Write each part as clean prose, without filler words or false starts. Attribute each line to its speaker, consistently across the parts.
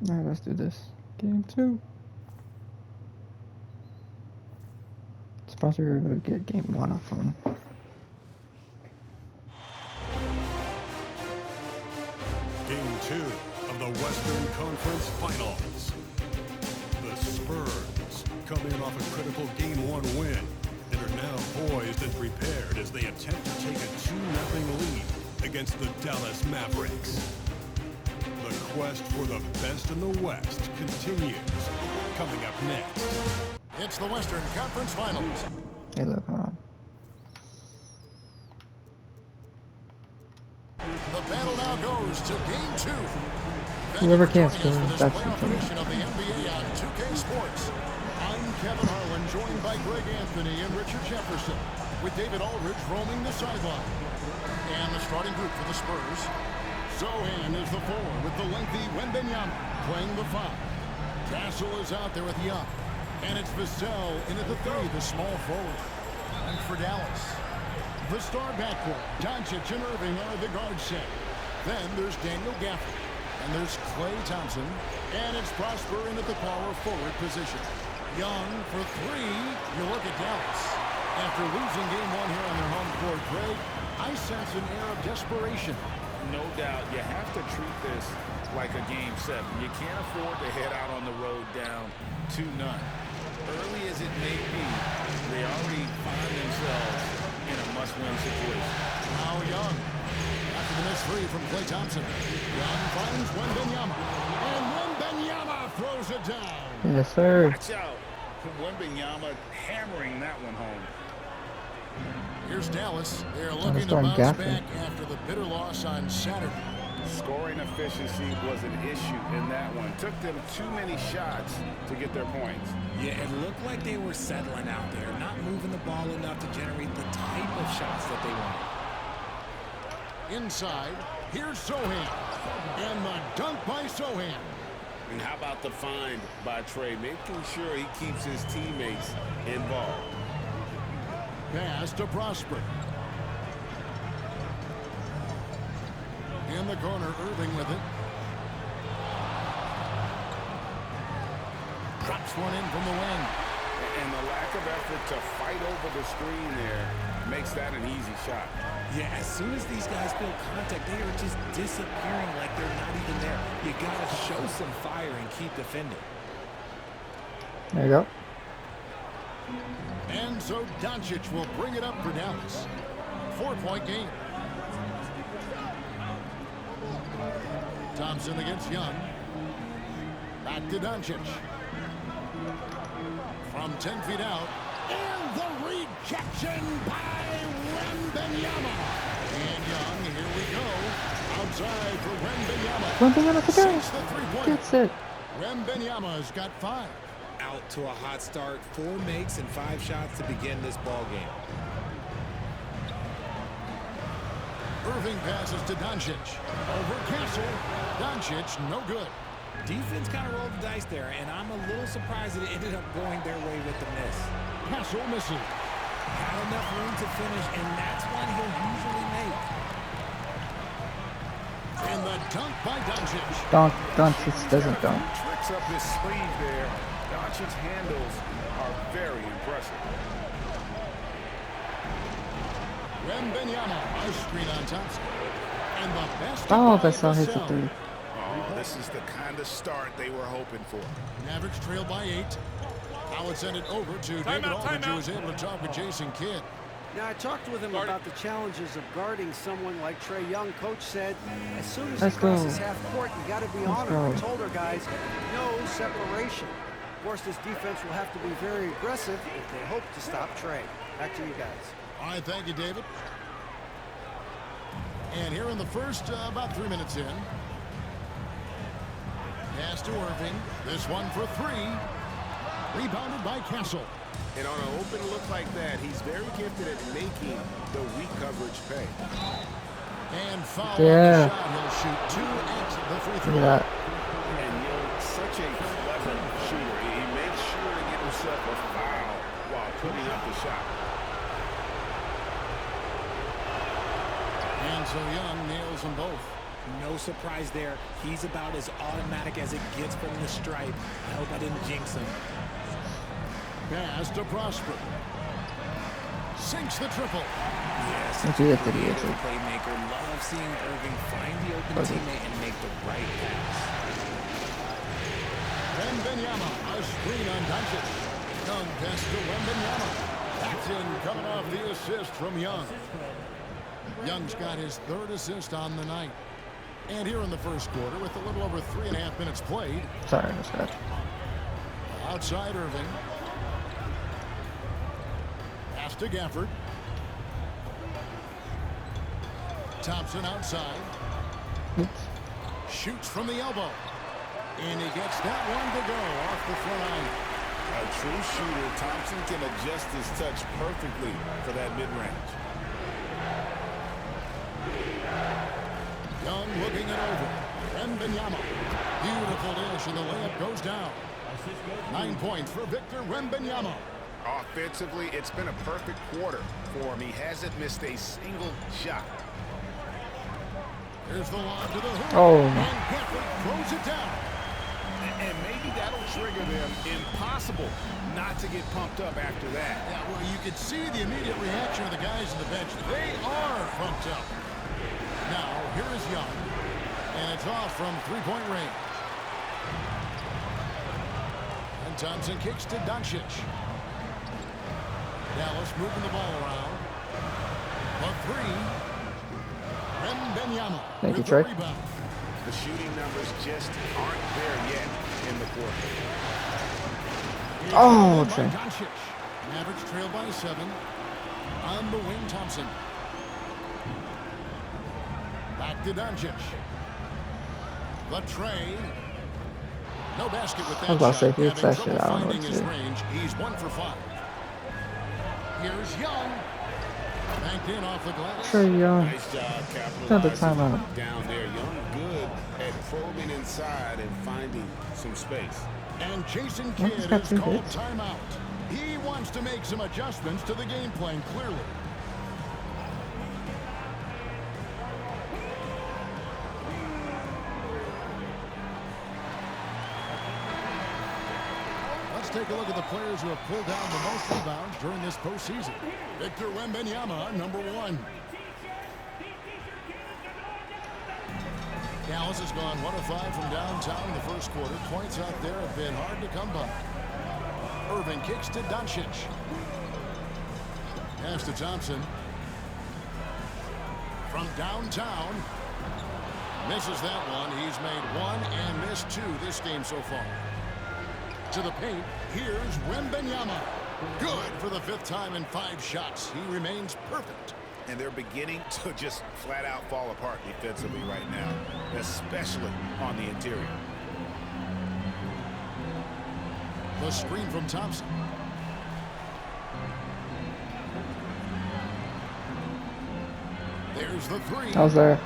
Speaker 1: Alright, let's do this. Game 2. Sponsor get game 1 off phone.
Speaker 2: Game 2 of the Western Conference Finals. The Spurs come in off a critical Game 1 win and are now poised and prepared as they attempt to take a 2-0 lead against the Dallas Mavericks. The quest for the best in the West continues. Coming up next.
Speaker 3: It's the Western Conference Finals.
Speaker 1: Hey, look, hold on.
Speaker 3: The battle now goes to Game 2.
Speaker 1: Whoever can't
Speaker 3: Joining us
Speaker 1: score,
Speaker 3: for this
Speaker 1: that's the
Speaker 3: playoff
Speaker 1: thing.
Speaker 3: edition of the NBA on 2K Sports. I'm Kevin Harlan, joined by Greg Anthony and Richard Jefferson, with David Aldridge roaming the sideline. And the starting group for the Spurs. Zohan is the 4 with the lengthy Wembanyama playing the 5. Castle is out there with Young. And it's Vassell in at the 3, the small forward. And for Dallas, the star backcourt, Doncic and Irving are the guard set. Then there's Daniel Gafford. And there's Klay Thompson. And it's Prosper in at the power forward position. Young for 3. You look at Dallas. After losing Game 1 here on their home court, Greg, I sense an air of desperation.
Speaker 4: No doubt. You have to treat this like a Game 7. You can't afford to head out on the road down 2-0. Early as it may be, they already find themselves in a must-win situation.
Speaker 3: Now Young. After the missed 3 from Klay Thompson. Young finds Wembanyama. And Wembanyama throws it down.
Speaker 1: Yes, sir.
Speaker 4: Watch out. Wembanyama hammering that one home.
Speaker 3: Here's Dallas. They're looking to
Speaker 1: starting
Speaker 3: bounce
Speaker 1: Gafford.
Speaker 3: back after the bitter loss on Saturday.
Speaker 4: Scoring efficiency was an issue in that one. Took them too many shots to get their points.
Speaker 5: Yeah, it looked like they were settling out there, not moving the ball enough to generate the type of shots that they wanted.
Speaker 3: Inside, here's Zohan. And the dunk by Zohan.
Speaker 4: And how about the find by Trey, making sure he keeps his teammates involved.
Speaker 3: Pass to Prosper. In the corner, Irving with it. Drops one in from the wing.
Speaker 4: And the lack of effort to fight over the screen there makes that an easy shot.
Speaker 5: Yeah, as soon as these guys feel contact, they are just disappearing like they're not even there. You got to show some fire and keep defending.
Speaker 1: There you go.
Speaker 3: And so Doncic will bring it up for Dallas. 4-point game. Thompson against Young. Back to Doncic. From 10 feet out. And the rejection by Wembanyama. And Young, here we go. Outside for Wembanyama.
Speaker 1: Wembanyama for
Speaker 3: Sinks
Speaker 1: guys.
Speaker 3: the three-pointer.
Speaker 1: That's it.
Speaker 3: Wembanyama's got 5.
Speaker 5: Out to a hot start, 4 makes and 5 shots to begin this ball game.
Speaker 3: Irving passes to Doncic. Over Castle. Doncic, no good.
Speaker 5: Defense kind of rolled the dice there, and I'm a little surprised that it ended up going their way with the miss.
Speaker 3: Castle misses.
Speaker 5: Had enough room to finish, and that's one he'll usually make.
Speaker 3: And the dunk by Doncic.
Speaker 1: Doncic doesn't dunk.
Speaker 4: Tricks up his sleeve there. Doncic's handles are very impressive.
Speaker 3: Wembanyama, a screen on Thompson. And the best
Speaker 1: Oh,
Speaker 3: by
Speaker 1: Vassell hits a
Speaker 3: Vassell.
Speaker 1: 3.
Speaker 4: Oh, this is the kind of start they were hoping for.
Speaker 3: Mavericks trail by 8. Now it's sent it over to David Aldridge, who was able to talk with Jason Kidd.
Speaker 6: Now, I talked with him about the challenges of guarding someone like Trae Young. Coach said, as soon as
Speaker 1: Let's
Speaker 6: he crosses
Speaker 1: go.
Speaker 6: half court, you got to be
Speaker 1: Let's
Speaker 6: on him. I
Speaker 1: go.
Speaker 6: told our guys, no separation. Of course, this defense will have to be very aggressive if they hope to stop Trae. Back to you guys.
Speaker 3: All right, thank you, David. And here in the first, about 3 minutes in. Pass to Irving. This one for 3. Rebounded by Castle.
Speaker 4: And on an open look like that, he's very gifted at making the weak coverage pay.
Speaker 3: And foul
Speaker 1: Yeah.
Speaker 3: on the shot. He'll shoot 2 at the free
Speaker 1: Look
Speaker 3: throw.
Speaker 1: at that.
Speaker 4: And such a clever shooter. He makes sure to get himself a foul while putting up the shot.
Speaker 3: And so Young nails them both.
Speaker 5: No surprise there. He's about as automatic as it gets from the stripe. I hope I didn't jinx him.
Speaker 3: Pass to Prosper. Sinks the triple.
Speaker 5: Yes,
Speaker 1: Don't do that to the
Speaker 5: creative
Speaker 1: edge.
Speaker 5: playmaker. Love seeing Irving find the open teammate and make the right pass.
Speaker 3: Wembanyama, a screen on Doncic. Young pass to Wembanyama. That's in, coming off the assist from Young. Young's got his 3rd assist on the night. And here in the first quarter, with a little over 3.5 minutes played.
Speaker 1: Sorry, I missed that.
Speaker 3: Outside Irving. Pass to Gafford. Thompson outside.
Speaker 1: Oops.
Speaker 3: Shoots from the elbow. And he gets that one to go off the front line.
Speaker 4: A true shooter, Thompson can adjust his touch perfectly for that mid-range.
Speaker 3: Young looking it over. Wembanyama. Beautiful dish, and the layup goes down. 9 points for Victor Wembanyama.
Speaker 4: Offensively, it's been a perfect quarter for him. He hasn't missed a single shot.
Speaker 3: Here's the lob to the hoop.
Speaker 1: Oh.
Speaker 3: And Gafford throws it down.
Speaker 4: And maybe that'll trigger them. Impossible not to get pumped up after that.
Speaker 3: Yeah, well, you can see the immediate reaction of the guys on the bench. They are pumped up. Now, here is Young. And it's off from three-point range. And Thompson kicks to Doncic. Dallas moving the ball around. A three. Wembanyama
Speaker 1: Thank you,
Speaker 3: with the
Speaker 1: Trey.
Speaker 3: rebound.
Speaker 4: The shooting numbers just aren't there yet in the quarter.
Speaker 1: Oh,
Speaker 3: By
Speaker 1: Trey.
Speaker 3: Doncic. Mavericks trail by 7. On the wing, Thompson. Back to Doncic. The Trey. No basket with that
Speaker 1: I was about to say,
Speaker 3: shot.
Speaker 1: if he hits
Speaker 3: Having
Speaker 1: that shit,
Speaker 3: trouble
Speaker 1: I don't know
Speaker 3: finding
Speaker 1: what to
Speaker 3: his
Speaker 1: do.
Speaker 3: range. He's 1 for 5. Here's Young. Banked in off the glass.
Speaker 1: Trey Young.
Speaker 4: Nice job
Speaker 1: Not the
Speaker 4: capitalizing
Speaker 1: timeout.
Speaker 4: down there. Young good at probing inside and finding some space.
Speaker 3: And Jason
Speaker 1: Well,
Speaker 3: Kidd
Speaker 1: he's got
Speaker 3: is
Speaker 1: 2
Speaker 3: called
Speaker 1: hits.
Speaker 3: timeout. He wants to make some adjustments to the game plan, clearly. Let's take a look at the players who have pulled down the most rebounds during this postseason. Victor Wembanyama, number 1. Dallas has gone 1 of 5 from downtown in the first quarter. Points out there have been hard to come by. Irving kicks to Doncic. Pass to Thompson. From downtown. Misses that one. He's made 1 and missed 2 this game so far. To the paint. Here's Wembanyama. Good for the 5th time in 5 shots. He remains perfect.
Speaker 4: And they're beginning to just flat out fall apart defensively right now, especially on the interior.
Speaker 3: The screen from Thompson. There's the 3.
Speaker 1: I was there.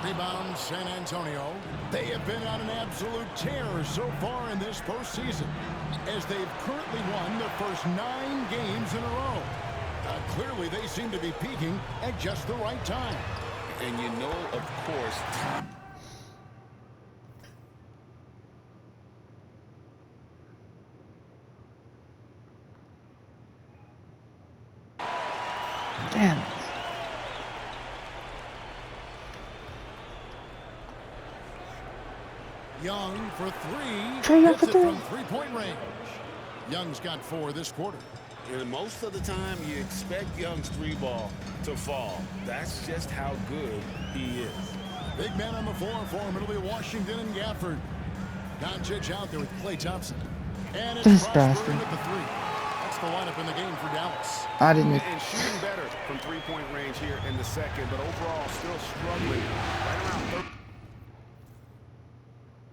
Speaker 3: Rebound San Antonio. They have been on an absolute tear so far in this postseason, as they've currently won their first 9 games in a row. Clearly, they seem to be peaking at just the right time.
Speaker 4: And you know, of course,
Speaker 1: Damn it.
Speaker 3: Young for 3.
Speaker 1: Trey Young
Speaker 3: Hits
Speaker 1: for
Speaker 3: it
Speaker 1: 3.
Speaker 3: from three-point range. Young's got 4 this quarter.
Speaker 4: and most of the time you expect Young's 3-ball to fall. That's just how good he is.
Speaker 3: Big man on the floor for him. It'll be Washington and Gafford. Doncic out there with Klay Thompson. And it's
Speaker 1: This
Speaker 3: Prosper
Speaker 1: bastard.
Speaker 3: with the 3. That's the lineup in the game for Dallas.
Speaker 1: I didn't.
Speaker 4: And shooting better from 3-point range here in the second, but overall still struggling right around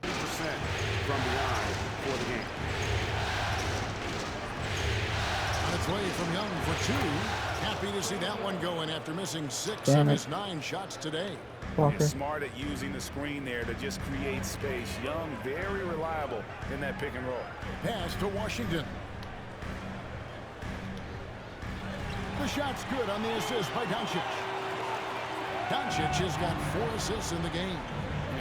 Speaker 4: 30% from beyond for the game.
Speaker 3: On its way from Young for 2. Happy to see that one going after missing 6
Speaker 1: Damn
Speaker 3: of
Speaker 1: it.
Speaker 3: his 9 shots today.
Speaker 1: Walker.
Speaker 4: He's smart at using the screen there to just create space. Young, very reliable in that pick and roll.
Speaker 3: Pass to Washington. The shot's good on the assist by Doncic. Doncic has got 4 assists in the game.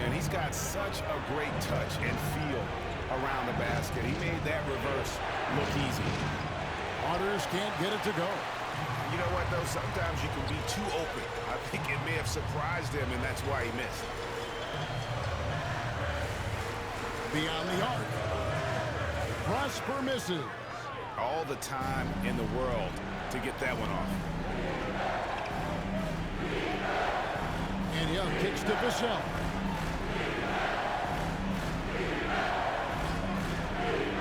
Speaker 4: And he's got such a great touch and feel around the basket. He made that reverse look easy.
Speaker 3: Waters can't get it to go.
Speaker 4: You know what, though? Sometimes you can be too open. I think it may have surprised him, and that's why he missed.
Speaker 3: Beyond the arc. Prosper misses.
Speaker 4: All the time in the world to get that one off.
Speaker 3: And Young kicks to Vassell.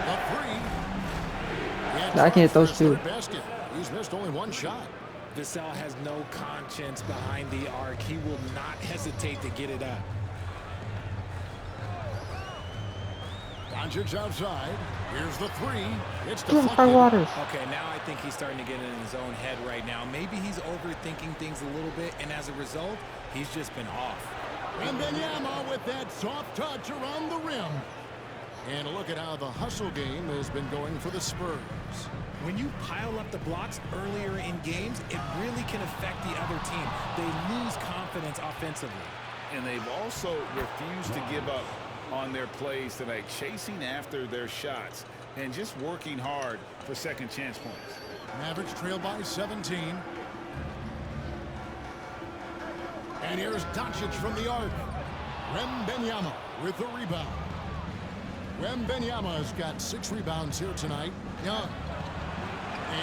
Speaker 3: The three.
Speaker 1: I can hit those two.
Speaker 3: Basket. He's missed only 1 shot.
Speaker 5: Vassell has no conscience behind the arc. He will not hesitate to get it up.
Speaker 3: Doncic outside. Here's the three. It's
Speaker 1: High
Speaker 3: deflected.
Speaker 1: Waters.
Speaker 5: Okay, now I think he's starting to get in his own head right now. Maybe he's overthinking things a little bit, and as a result, he's just been off.
Speaker 3: And Benyama with that soft touch around the rim. And a look at how the hustle game has been going for the Spurs.
Speaker 5: When you pile up the blocks earlier in games, it really can affect the other team. They lose confidence offensively.
Speaker 4: And they've also refused to give up on their plays tonight, chasing after their shots and just working hard for second chance points.
Speaker 3: Mavericks trail by 17. And here's Doncic from the arc. Wembanyama with the rebound. Wembanyama's got 6 rebounds here tonight. Young.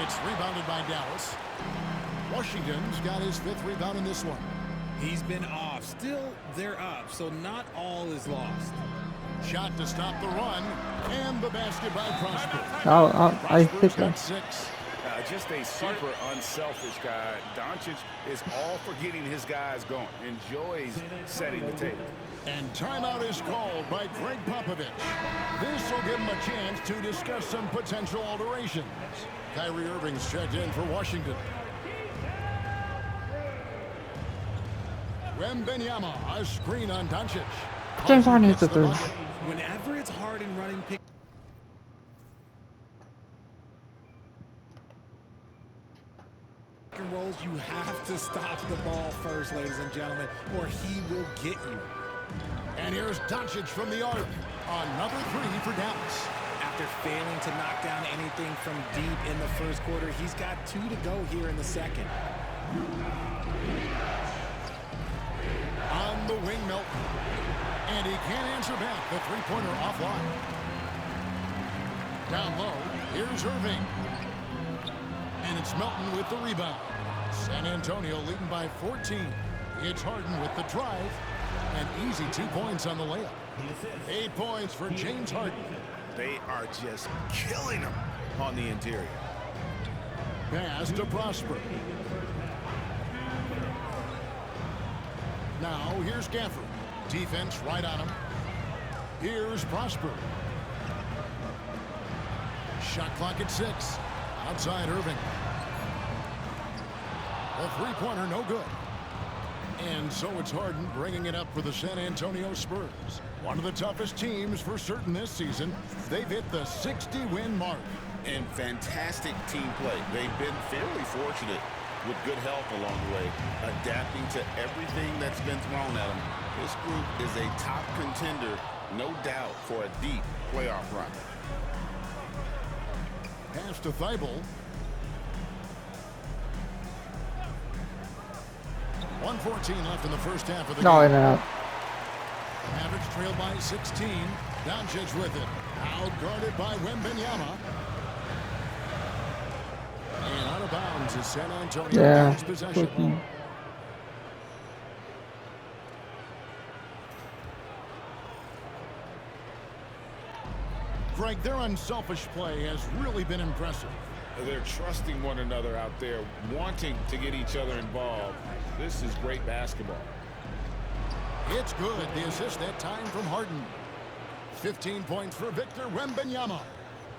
Speaker 3: It's rebounded by Dallas. Washington's got his 5th rebound in this one.
Speaker 5: He's been off. Still, they're up, so not all is lost.
Speaker 3: Shot to stop the run. And the basket by Prosper.
Speaker 1: I think
Speaker 3: Prosper's got
Speaker 1: that.
Speaker 3: 6.
Speaker 4: Just a super unselfish guy. Doncic is all for getting his guys going. Enjoys setting the table.
Speaker 3: And timeout is called by Greg Popovich. This will give him a chance to discuss some potential alterations. Kyrie Irving's checked in for Washington. Wembanyama, a screen on Doncic.
Speaker 1: James Harden hits the
Speaker 3: Gets the
Speaker 1: third.
Speaker 3: bucket.
Speaker 5: Whenever it's hard in running pick and rolls, you have to stop the ball first, ladies and gentlemen, or he will get you.
Speaker 3: And here's Doncic from the arc. Another 3 for Dallas.
Speaker 5: After failing to knock down anything from deep in the first quarter, he's got 2 to go here in the second.
Speaker 3: On the wing, Milton. And he can't answer back. The 3-pointer offline. Down low, here's Irving. And it's Milton with the rebound. San Antonio leading by 14. It's Harden with the drive. An easy 2 points on the layup. 8 points for James Harden.
Speaker 4: They are just killing him on the interior.
Speaker 3: Pass to Prosper. Now here's Gafford. Defense right on him. Here's Prosper. Shot clock at 6. Outside Irving. The 3-pointer no good. And so it's Harden bringing it up for the San Antonio Spurs. One of the toughest teams for certain this season. They've hit the 60-win mark.
Speaker 7: And fantastic team play. They've been fairly fortunate with good help along the way, adapting to everything that's been thrown at them. This group is a top contender, no doubt, for a deep playoff run.
Speaker 3: Pass to Thibault. 1:14 left in the first half of the
Speaker 1: No,
Speaker 3: game.
Speaker 1: no.
Speaker 3: Mavericks trail by 16. Doncic with it. Out guarded by Wembanyama. And out of bounds is San Antonio.
Speaker 1: Yeah.
Speaker 3: Gains possession.
Speaker 1: Fucking-
Speaker 3: Greg, their unselfish play has really been impressive.
Speaker 4: They're trusting one another out there, wanting to get each other involved. This is great basketball.
Speaker 3: It's good. The assist that time from Harden. 15 points for Victor Wembanyama.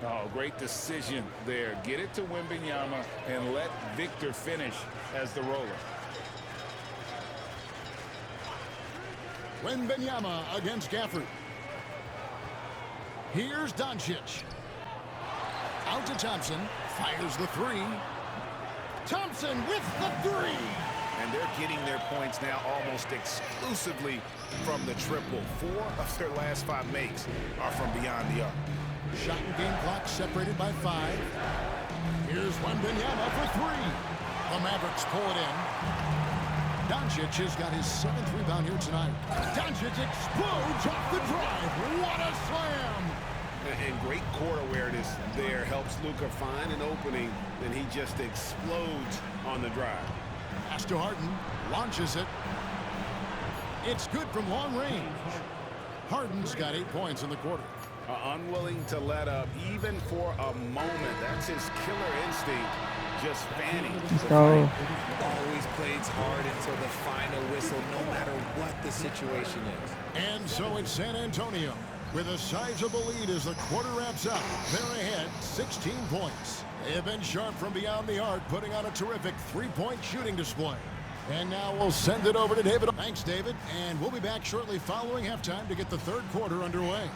Speaker 4: Oh, great decision there. Get it to Wembanyama and let Victor finish as the roller.
Speaker 3: Wembanyama against Gafford. Here's Doncic. Out to Thompson. Fires the 3. Thompson with the 3.
Speaker 4: And they're getting their points now almost exclusively from the triple. 4 of their last 5 makes are from beyond the arc.
Speaker 3: Shot and game clock separated by 5. Here's Wembanyama for 3. The Mavericks pull it in. Doncic has got his 7th rebound here tonight. Doncic explodes off the drive. What a slam!
Speaker 4: And great court awareness there helps Luka find an opening, and he just explodes on the drive.
Speaker 3: Pass to Harden. Launches it. It's good from long range. Harden's got 8 points in the quarter.
Speaker 4: Unwilling to let up even for a moment. That's his killer instinct, just fanning.
Speaker 1: Let's go.
Speaker 5: Always plays hard until the final whistle, no matter what the situation is.
Speaker 3: And so it's San Antonio with a sizable lead as the quarter wraps up. They're ahead 16 points. They have been sharp from beyond the arc, putting on a terrific 3-point shooting display. And now we'll send it over to David. Thanks, David. And we'll be back shortly following halftime to get the third quarter underway.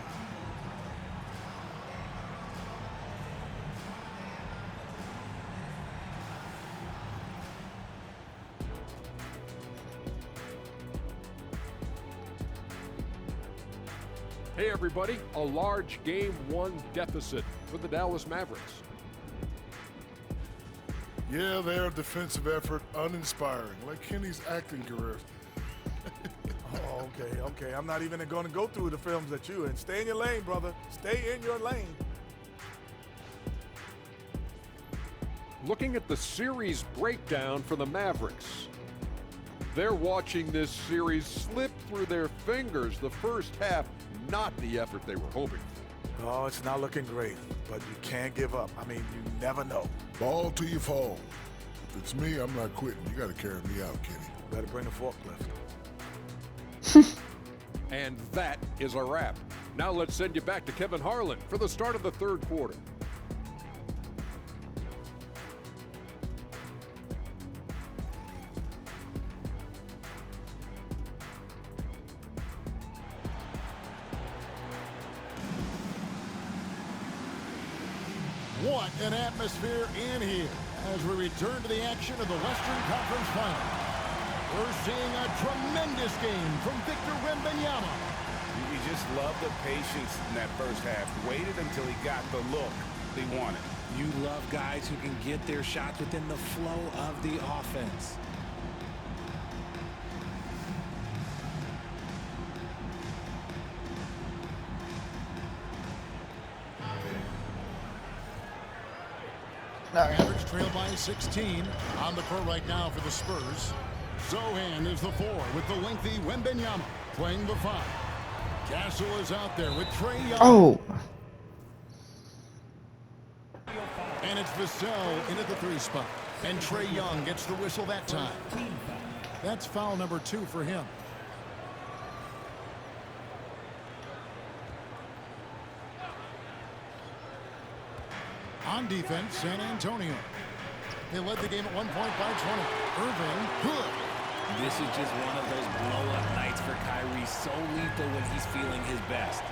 Speaker 8: Hey everybody, a large Game 1 deficit for the Dallas Mavericks.
Speaker 9: Yeah, their defensive effort uninspiring, like Kenny's acting career.
Speaker 10: Oh, okay. I'm not even going to go through the films that you and stay in your lane, brother. Stay in your lane.
Speaker 8: Looking at the series breakdown for the Mavericks. They're watching this series slip through their fingers. The first half, not the effort they were hoping for.
Speaker 10: Oh, it's not looking great, but you can't give up. I mean, you never know.
Speaker 9: Ball till you fall. If it's me, I'm not quitting. You got to carry me out, Kenny.
Speaker 10: Better bring the forklift.
Speaker 8: And that is a wrap. Now let's send you back to Kevin Harlan for the start of the third quarter.
Speaker 3: What an atmosphere in here as we return to the action of the Western Conference Final. We're seeing a tremendous game from Victor Wembanyama.
Speaker 4: You just love the patience in that first half. Waited until he got the look he wanted.
Speaker 5: You love guys who can get their shots within the flow of the offense.
Speaker 3: Mavericks trail by 16. On the court right now for the Spurs. Zohan is the 4 with the lengthy Wembanyama playing the 5. Castle is out there with Trae Young.
Speaker 1: Oh.
Speaker 3: And it's Vassell in at the 3 spot. And Trae Young gets the whistle that time. That's foul number 2 for him. On defense, San Antonio. They led the game at 1 point by 20. Irving, good.
Speaker 5: This is just one of those blow-up nights for Kyrie. So lethal when he's feeling his best.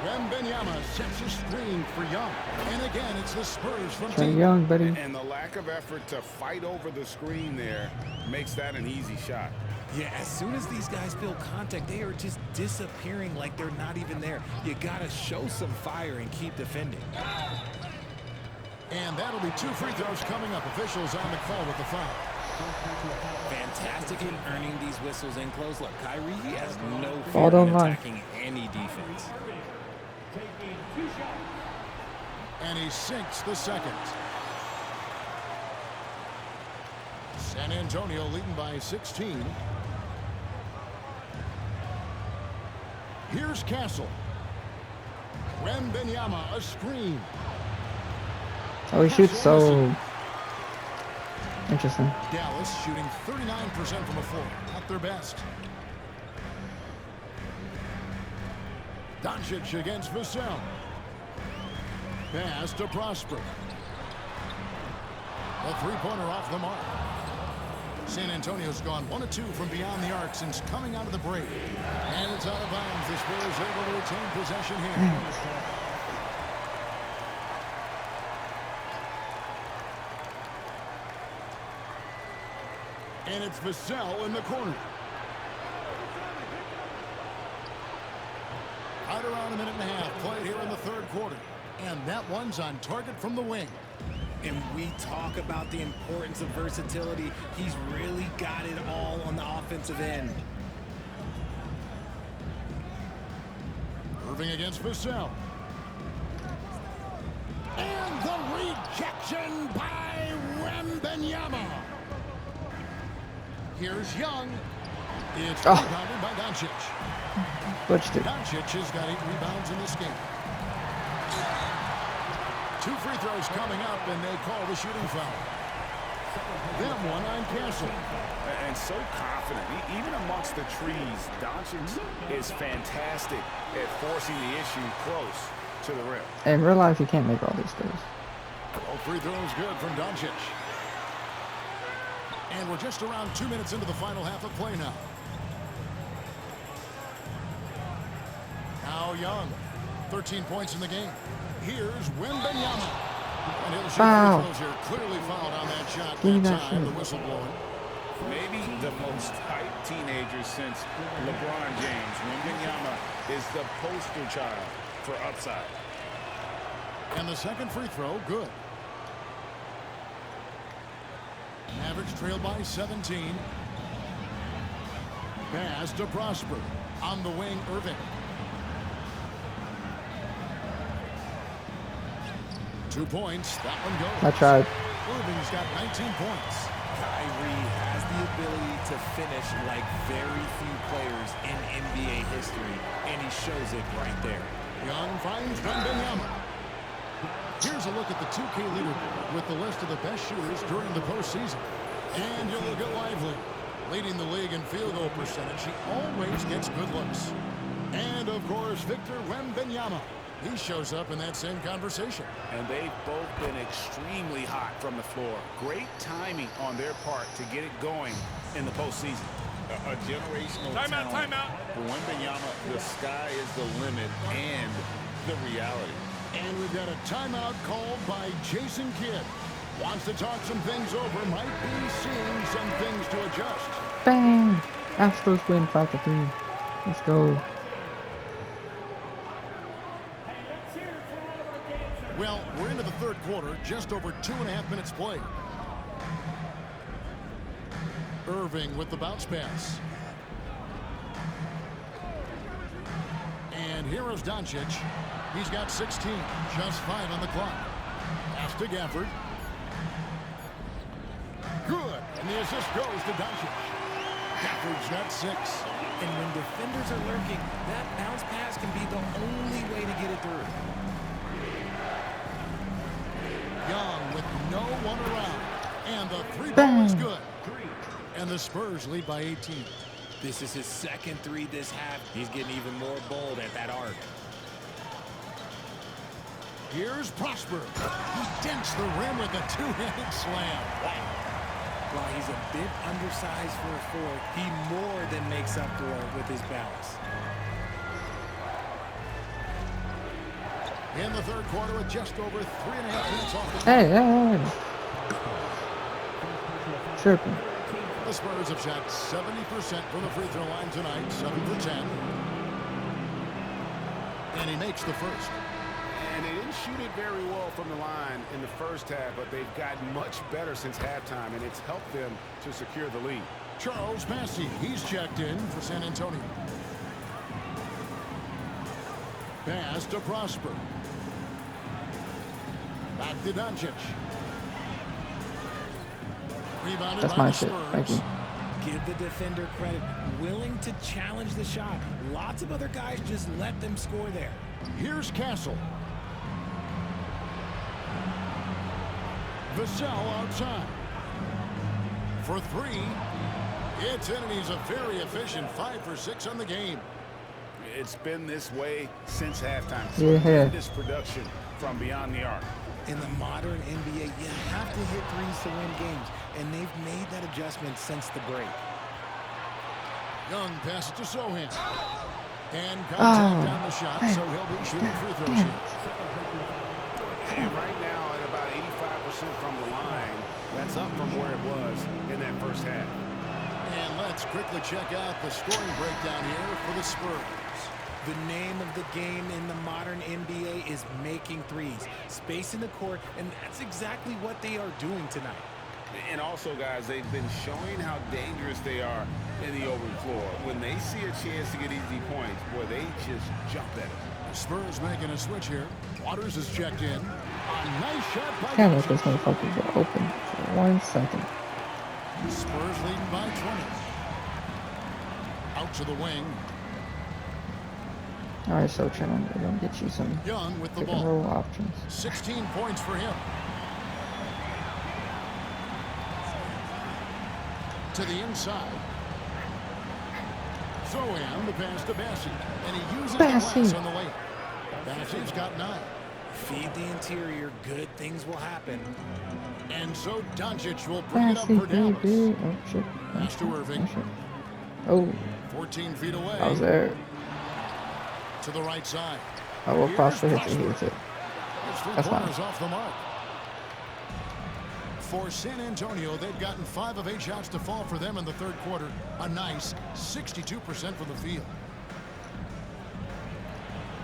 Speaker 3: Wembanyama sets a screen for Young. And again, it's the Spurs from
Speaker 1: Trae Young, buddy.
Speaker 4: And the lack of effort to fight over the screen there makes that an easy shot.
Speaker 5: Yeah, as soon as these guys feel contact, they are just disappearing like they're not even there. You got to show some fire and keep defending.
Speaker 3: And that'll be 2 free throws coming up. Officials on the call with the foul.
Speaker 5: Fantastic in earning these whistles in close. Look, Kyrie, he has no
Speaker 1: Ball
Speaker 5: fear
Speaker 1: don't
Speaker 5: in
Speaker 1: lie.
Speaker 5: attacking any defense.
Speaker 3: And he sinks the second. San Antonio leading by 16. Here's Castle. Wembanyama, a screen.
Speaker 1: Oh, he shoots so interesting.
Speaker 3: Dallas shooting 39% from the floor. Not their best. Doncic against Vassell. Pass to Prosper. A 3-pointer off the mark. San Antonio's gone 1 of 2 from beyond the arc since coming out of the break. And it's out of bounds. The Spurs able to retain possession here. And it's Vassell in the corner. Right around a minute and a half played here in the third quarter. And that one's on target from the wing.
Speaker 5: And we talk about the importance of versatility. He's really got it all on the offensive end.
Speaker 3: Irving against Vassell. And the rejection by Wembanyama. Here's Young. It's rebounded by Doncic.
Speaker 1: Switched it.
Speaker 3: Doncic has got 8 rebounds in this game. 2 free throws coming up, and they call the shooting foul. Then one on Castle.
Speaker 4: And so confident. Even amongst the trees, Doncic is fantastic at forcing the issue close to the rim.
Speaker 1: In real life, you can't make all these throws.
Speaker 3: All free throws good from Doncic. And we're just around 2 minutes into the final half of play now. Now Young, 13 points in the game. Here's Wembanyama. And he'll shoot free throws here. Clearly fouled on that shot. That time, the whistle blowing.
Speaker 4: Maybe the most hyped teenager since LeBron James. Wembanyama is the poster child for upside.
Speaker 3: And the second free throw, good. Mavericks trail by 17. Pass to Prosper. On the wing, Irving. 2 points. That one goes.
Speaker 1: I tried.
Speaker 3: Irving's got 19 points.
Speaker 5: Kyrie has the ability to finish like very few players in NBA history, and he shows it right there.
Speaker 3: Young finds Wembanyama. Here's a look at the 2K leaderboard with the list of the best shooters during the postseason. And you'll look at Lively. Leading the league in field goal percentage, he always gets good looks. And, of course, Victor Wembanyama. He shows up in that same conversation.
Speaker 4: And they've both been extremely hot from the floor. Great timing on their part to get it going in the postseason.
Speaker 7: A generational
Speaker 8: Timeout.
Speaker 7: For Wembanyama, the sky is the limit and the reality.
Speaker 3: And we've got a timeout called by Jason Kidd. Wants to talk some things over, might be seeing some things to adjust.
Speaker 1: Bang! Astros win 5-3. Let's go.
Speaker 3: Well, we're into the third quarter, just over 2.5 minutes played. Irving with the bounce pass. And here is Doncic. He's got 16, just 5 on the clock. Pass to Gafford. Good, and the assist goes to Doncic. Gafford's got 6.
Speaker 5: And when defenders are lurking, that bounce pass can be the only way to get it through.
Speaker 3: Young with no one around. And the 3-ball is good. And the Spurs lead by 18.
Speaker 5: This is his second 3 this half. He's getting even more bold at that arc.
Speaker 3: Here's Prosper. He dents the rim with a 2-handed slam. Wow.
Speaker 5: While he's a bit undersized for a forward, he more than makes up for it with his balance.
Speaker 3: In the third quarter with just over 3.5 minutes off the clock.
Speaker 1: Hey. Tripping.
Speaker 3: The Spurs have shot 70% from the free throw line tonight, 7 for 10. And he makes the first.
Speaker 4: And they didn't shoot it very well from the line in the first half, but they've gotten much better since halftime, and it's helped them to secure the lead.
Speaker 3: Charles Massey, he's checked in for San Antonio. Pass to Prosper. Back to Doncic. Rebounded
Speaker 1: That's
Speaker 3: by
Speaker 1: my
Speaker 3: the
Speaker 1: shit.
Speaker 3: Spurs.
Speaker 1: Thank you.
Speaker 5: Give the defender credit. Willing to challenge the shot. Lots of other guys just let them score there.
Speaker 3: Here's Castle. Vassell outside. For 3. It's in, and he's a very efficient 5 for 6 on the game.
Speaker 4: It's been this way since halftime.
Speaker 1: Yeah.
Speaker 4: Tremendous production from beyond the arc.
Speaker 5: In the modern NBA, you have to hit threes to win games, and they've made that adjustment since the break.
Speaker 3: Young passes to Sohan. And contact on the shot, so he'll be shooting free throws here.
Speaker 4: And right now at about 85% from the line, that's up from where it was in that first half.
Speaker 3: Let's quickly check out the scoring breakdown here for the Spurs.
Speaker 5: The name of the game in the modern NBA is making threes, spacing the court, and that's exactly what they are doing tonight.
Speaker 4: And also, guys, they've been showing how dangerous they are in the open floor. When they see a chance to get easy points, boy, they just jump at it.
Speaker 3: The Spurs making a switch here. Waters is checked in. A nice shot by
Speaker 1: Can't let this motherfucker get open for 1 second.
Speaker 3: Spurs leading by 20. Out to the wing.
Speaker 1: Alright, so Chan, we're gonna get you some
Speaker 3: Young with the
Speaker 1: pick and
Speaker 3: ball.
Speaker 1: roll options.
Speaker 3: 16 points for him. To the inside. Zohan, the pass to Bassi. And he uses the glass on the layup. Bassi's got 9.
Speaker 5: Feed the interior, good things will happen.
Speaker 3: And so Doncic will bring it up for Dallas.
Speaker 1: Oh shit.
Speaker 3: Pass to Irving.
Speaker 1: Oh,
Speaker 3: 14 feet away.
Speaker 1: I was there.
Speaker 3: To the right side.
Speaker 1: Oh, well,
Speaker 3: Here's
Speaker 1: Prosper hits it.
Speaker 3: Prosper.
Speaker 1: He hits it.
Speaker 3: It's 3
Speaker 1: That's
Speaker 3: corners
Speaker 1: fine.
Speaker 3: off the mark. For San Antonio, they've gotten 5 of 8 shots to fall for them in the third quarter. A nice 62% from the field.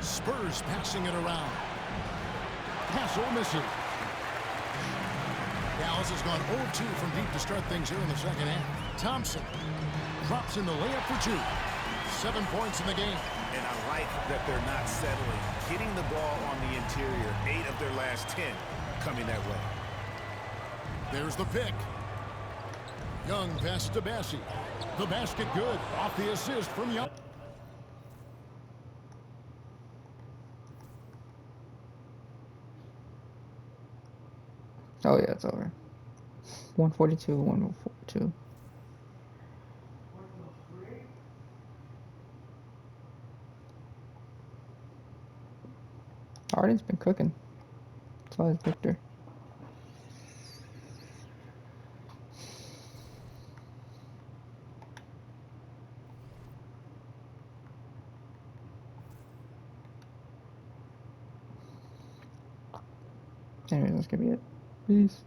Speaker 3: Spurs passing it around. Paso misses. Dallas has gone 0-2 from deep to start things here in the second half. Thompson drops in the layup for 2. 7 points in the game.
Speaker 4: And I like that they're not settling. Hitting the ball on the interior, 8 of their last 10 coming that way.
Speaker 3: There's the pick. Young pass to Bassi. The basket good. Off the assist from Young.
Speaker 1: Oh yeah, it's over. 142, 142. Harden's been cooking. So has Victor. Anyways, that's gonna be it. Peace.